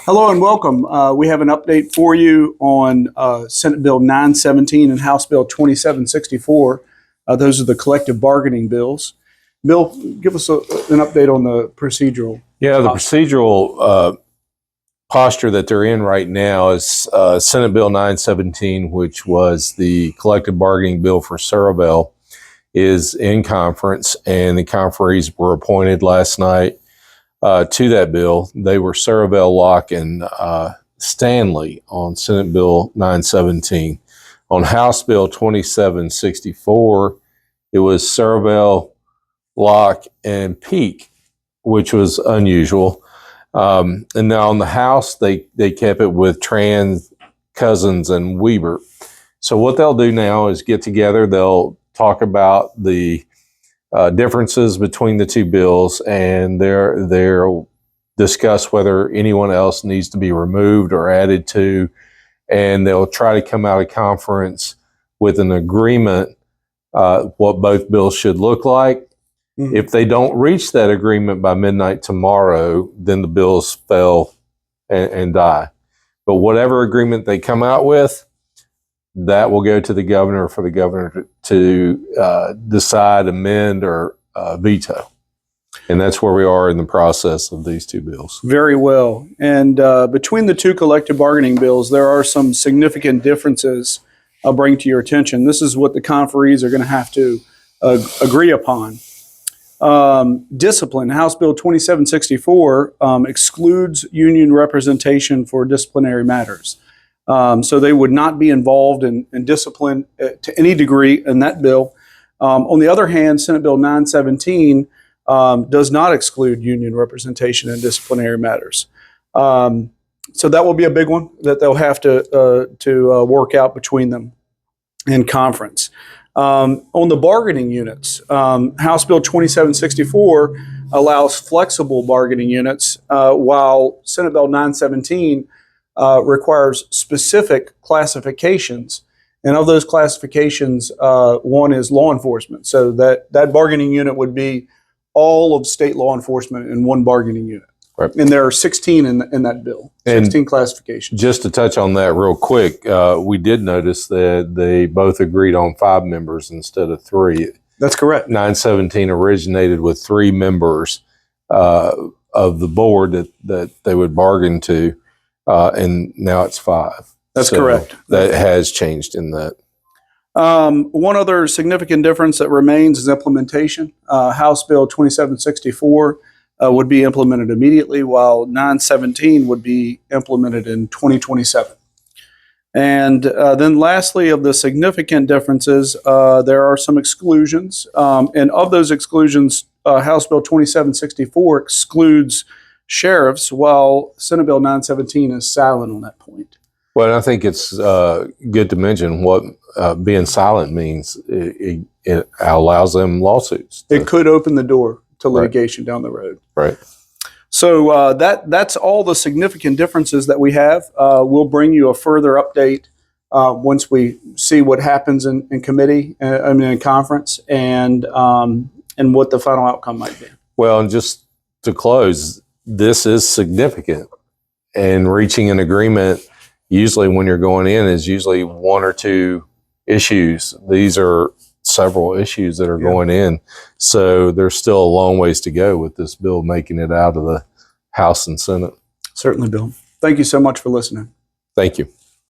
Hello and welcome. We have an update for you on Senate Bill 917 and House Bill 2764. Those are the collective bargaining bills. Bill, give us an update on the procedural. Yeah, the procedural posture that they're in right now is Senate Bill 917, which was the collective bargaining bill for Cerebel, is in conference, and the conferees were appointed last night to that bill. They were Cerebel, Locke, and Stanley on Senate Bill 917. On House Bill 2764, it was Cerebel, Locke, and Peak, which was unusual. And now on the House, they kept it with Tran, Cousins, and Weber. So what they'll do now is get together. They'll talk about the differences between the two bills, and they'll discuss whether anyone else needs to be removed or added to, and they'll try to come out of conference with an agreement what both bills should look like. Mm-hmm. If they don't reach that agreement by midnight tomorrow, then the bills fail and die. But whatever agreement they come out with, that will go to the governor for the governor to decide, amend, or veto. And that's where we are in the process of these two bills. Very well. And between the two collective bargaining bills, there are some significant differences I'll bring to your attention. This is what the conferees are going to have to agree upon. Discipline. House Bill 2764 excludes union representation for disciplinary matters. So they would not be involved in discipline to any degree in that bill. On the other hand, Senate Bill 917 does not exclude union representation in disciplinary matters. So that will be a big one that they'll have to work out between them in conference. On the bargaining units, House Bill 2764 allows flexible bargaining units, while Senate Bill 917 requires specific classifications. And of those classifications, one is law enforcement. So that bargaining unit would be all of state law enforcement in one bargaining unit. Right. And there are 16 in that bill, 16 classifications. Just to touch on that real quick, we did notice that they both agreed on 5 members instead of 3. That's correct. 917 originated with 3 members of the board that they would bargain to, and now it's 5. That's correct. That has changed in that. One other significant difference that remains is implementation. House Bill 2764 would be implemented immediately, while 917 would be implemented in 2027. And then lastly, of the significant differences, there are some exclusions. And of those exclusions, House Bill 2764 excludes sheriffs, while Senate Bill 917 is silent on that point. Well, I think it's good to mention what being silent means. It allows them lawsuits. It could open the door to litigation down the road. Right. So that's all the significant differences that we have. We'll bring you a further update once we see what happens in committee, in conference, and what the final outcome might be. Well, and just to close, this is significant, and reaching an agreement usually when you're going in is usually 1 or 2 issues. These are several issues that are going in. So there's still a long ways to go with this bill making it out of the House and Senate. Certainly, Bill. Thank you so much for listening. Thank you.